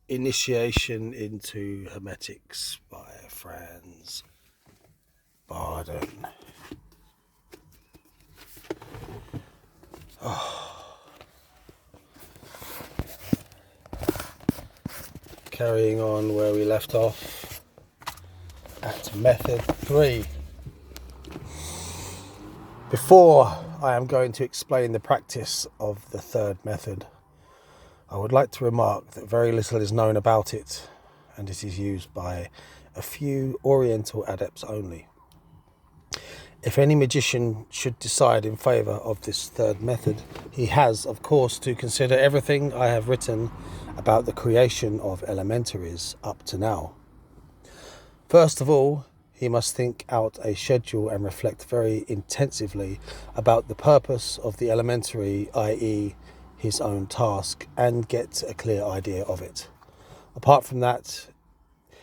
Initiation into Hermetics by Franz Barden. Carrying on where we left off at method 3. Before I am going to explain the practice of the third method, I would like to remark that very little is known about it, and it is used by a few Oriental adepts only. If any magician should decide in favour of this third method, he has, of course, to consider everything I have written about the creation of elementaries up to now. First of all, he must think out a schedule and reflect very intensively about the purpose of the elementary, i.e., his own task, and get a clear idea of it. Apart from that,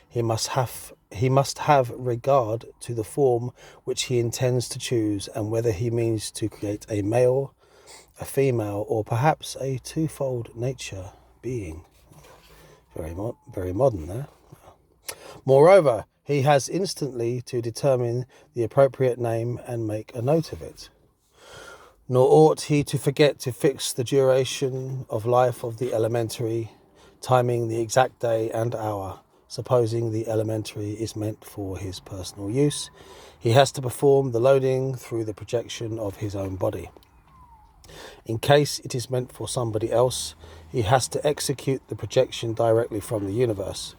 he must have regard to the form which he intends to choose, and whether he means to create a male, a female, or perhaps a twofold nature being. Very modern there. Moreover, he has instantly to determine the appropriate name and make a note of it. Nor ought he to forget to fix the duration of life of the elementary, timing the exact day and hour. Supposing the elementary is meant for his personal use, he has to perform the loading through the projection of his own body. In case it is meant for somebody else, he has to execute the projection directly from the universe.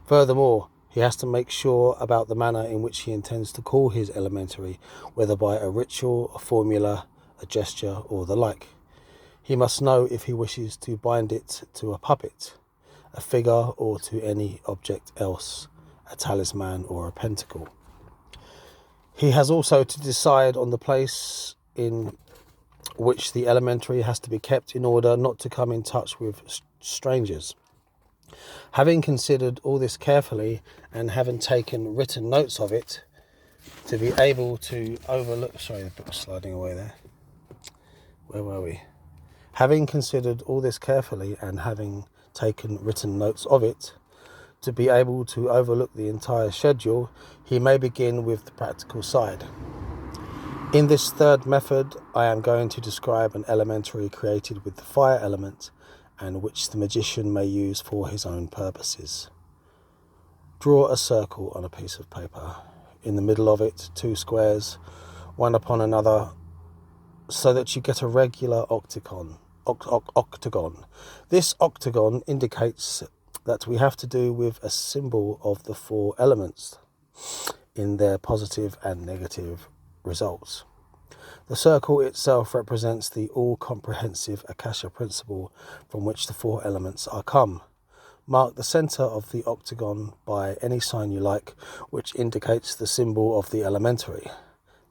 Furthermore, he has to make sure about the manner in which he intends to call his elementary, whether by a ritual, a formula, a gesture, or the like. He must know if he wishes to bind it to a puppet, a figure, or to any object else, a talisman or a pentacle. He has also to decide on the place in which the elementary has to be kept in order not to come in touch with strangers. Having considered all this carefully and having taken written notes of it, to be able to overlook... Sorry, the book's sliding away there. Where were we? Having considered all this carefully and having taken written notes of it, to be able to overlook the entire schedule, he may begin with the practical side. In this third method, I am going to describe an elementary created with the fire element and which the magician may use for his own purposes. Draw a circle on a piece of paper. In the middle of it, 2 squares, one upon another, so that you get a regular octagon. This octagon indicates that we have to do with a symbol of the 4 elements in their positive and negative results. The circle itself represents the all-comprehensive Akasha principle from which the 4 elements are come. Mark the centre of the octagon by any sign you like, which indicates the symbol of the elementary.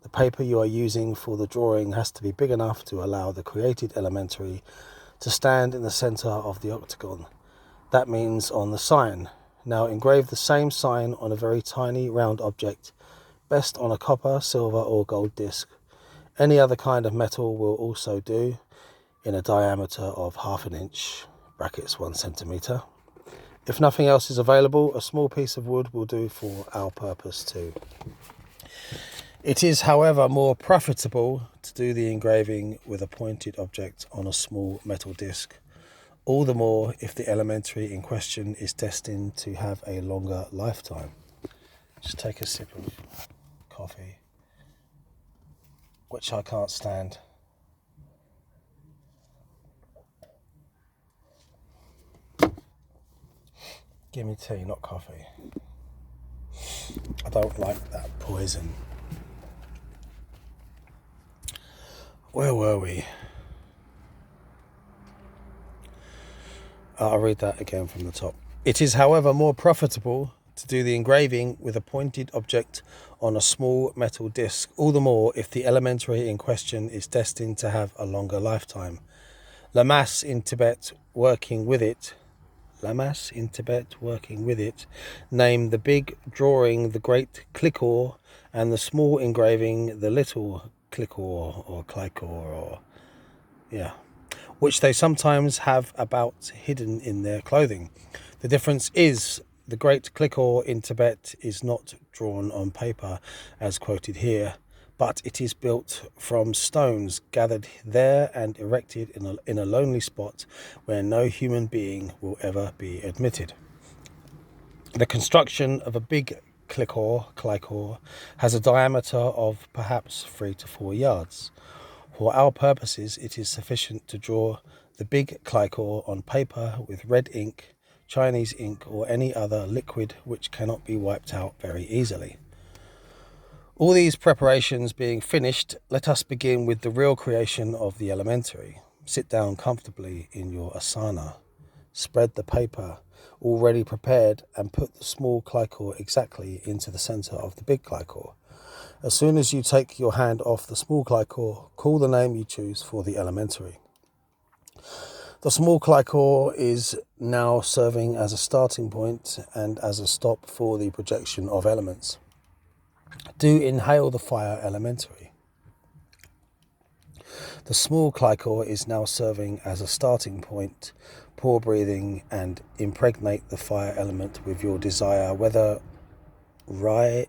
The paper you are using for the drawing has to be big enough to allow the created elementary to stand in the centre of the octagon. That means on the sign. Now engrave the same sign on a very tiny round object, best on a copper, silver or gold disc. Any other kind of metal will also do, in a diameter of 1/2 inch, brackets 1 centimetre. If nothing else is available, a small piece of wood will do for our purpose too. It is, however, more profitable to do the engraving with a pointed object on a small metal disc, all the more if the elementary in question is destined to have a longer lifetime. Just take a sip of coffee, which I can't stand. Give me tea, not coffee. I don't like that poison. Where were we? I'll read that again from the top. It is, however, more profitable to do the engraving with a pointed object on a small metal disc, all the more if the elementary in question is destined to have a longer lifetime. Lamas in Tibet working with it, name the big drawing the great clickor and the small engraving the little clickor or clicor, which they sometimes have about hidden in their clothing. The difference is the great clicker in Tibet is not drawn on paper as quoted here, but it is built from stones gathered there and erected in a lonely spot where no human being will ever be admitted. The construction of a big clicker has a diameter of perhaps 3 to 4 yards. For our purposes, it is sufficient to draw the big clicker on paper with red ink, Chinese ink, or any other liquid which cannot be wiped out very easily. All these preparations being finished, let us begin with the real creation of the elementary. Sit down comfortably in your asana. Spread the paper already prepared and put the small clicker exactly into the center of the big clicker. As soon as you take your hand off the small clicker, call the name you choose for the elementary. The small clicker is now serving as a starting point and as a stop for the projection of elements. Do inhale the fire elementary. The small clicker is now serving as a starting point. Pour breathing and impregnate the fire element with your desire, whether right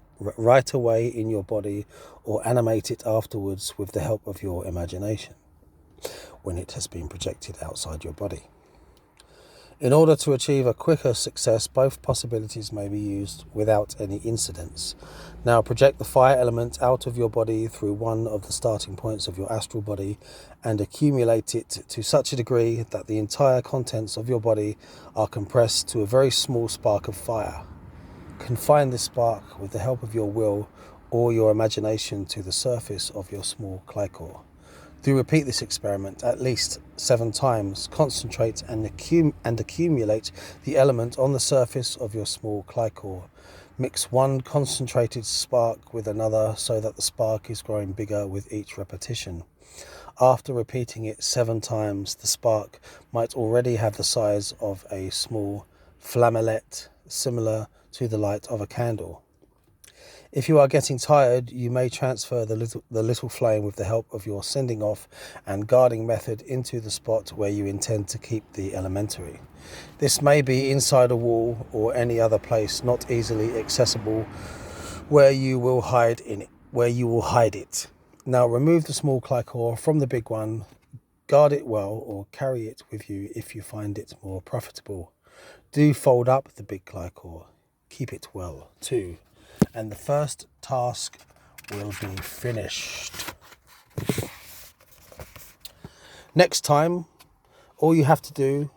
away in your body or animate it afterwards with the help of your imagination when it has been projected outside your body. In order to achieve a quicker success, both possibilities may be used without any incidents. Now project the fire element out of your body through one of the starting points of your astral body and accumulate it to such a degree that the entire contents of your body are compressed to a very small spark of fire. Confine this spark with the help of your will or your imagination to the surface of your small clicker. Do repeat this experiment at least 7 times. Concentrate and accumulate the element on the surface of your small clicker. Mix one concentrated spark with another so that the spark is growing bigger with each repetition. After repeating it 7 times, the spark might already have the size of a small flammlet, similar to the light of a candle. If you are getting tired, you may transfer the little flame with the help of your sending off and guarding method into the spot where you intend to keep the elementary. This may be inside a wall or any other place not easily accessible where you will hide it. Now remove the small clicker from the big one, guard it well, or carry it with you if you find it more profitable. Do fold up the big clicker. Keep it well too. And the first task will be finished. Next time, all you have to do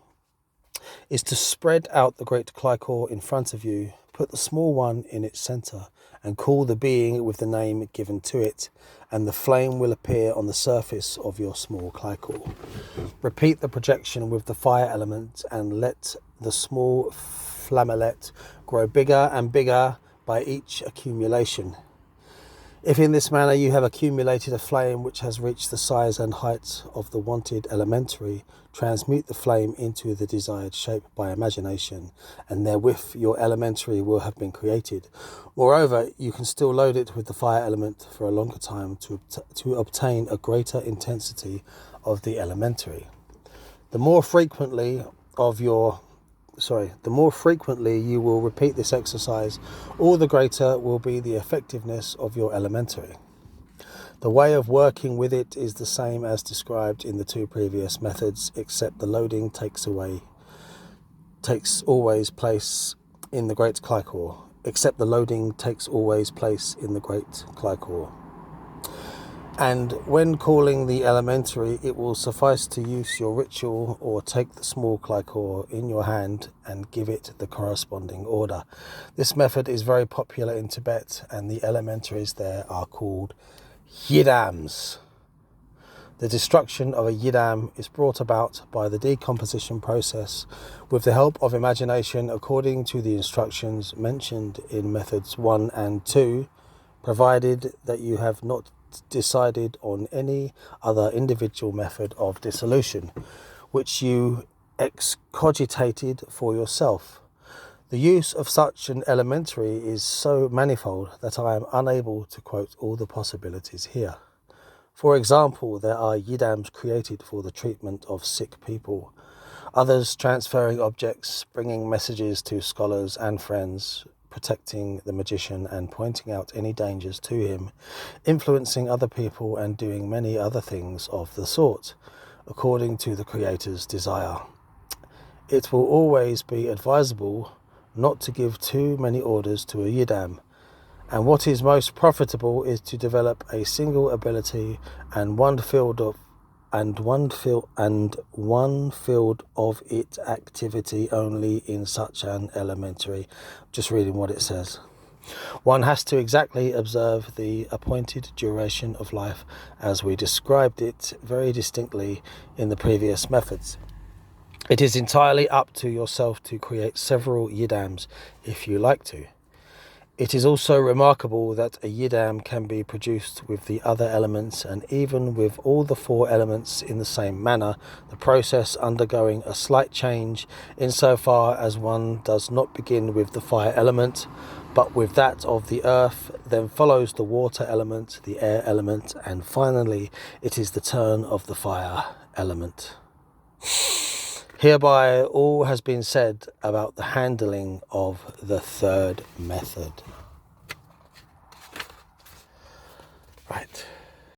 is to spread out the great clicker in front of you, put the small one in its center, and call the being with the name given to it, and the flame will appear on the surface of your small clicker. Repeat the projection with the fire element and let the small flammlet grow bigger and bigger by each accumulation. If in this manner you have accumulated a flame which has reached the size and height of the wanted elementary, transmute the flame into the desired shape by imagination, and therewith your elementary will have been created. Moreover, you can still load it with the fire element for a longer time to obtain a greater intensity of the elementary. The more frequently you will repeat this exercise, all the greater will be the effectiveness of your elementary. The way of working with it is the same as described in the 2 previous methods, except the loading takes always place in the great clicker. And when calling the elementary, it will suffice to use your ritual or take the small clicker in your hand and give it the corresponding order. This method is very popular in Tibet, and the elementaries there are called yidams. The destruction of a yidam is brought about by the decomposition process with the help of imagination according to the instructions mentioned in methods 1 and 2, provided that you have not decided on any other individual method of dissolution, which you excogitated for yourself. The use of such an elementary is so manifold that I am unable to quote all the possibilities here. For example, there are yidams created for the treatment of sick people, others transferring objects, bringing messages to scholars and friends, protecting the magician and pointing out any dangers to him, influencing other people and doing many other things of the sort, according to the Creator's desire. It will always be advisable not to give too many orders to a yidam, and what is most profitable is to develop a single ability and one field of its activity only in such an elementary. Just reading what it says. One has to exactly observe the appointed duration of life as we described it very distinctly in the previous methods. It is entirely up to yourself to create several yidams if you like to. It is also remarkable that a yidam can be produced with the other elements and even with all the 4 elements in the same manner, the process undergoing a slight change insofar as one does not begin with the fire element, but with that of the earth, then follows the water element, the air element, and finally it is the turn of the fire element. Hereby all has been said about the handling of the third method. Right.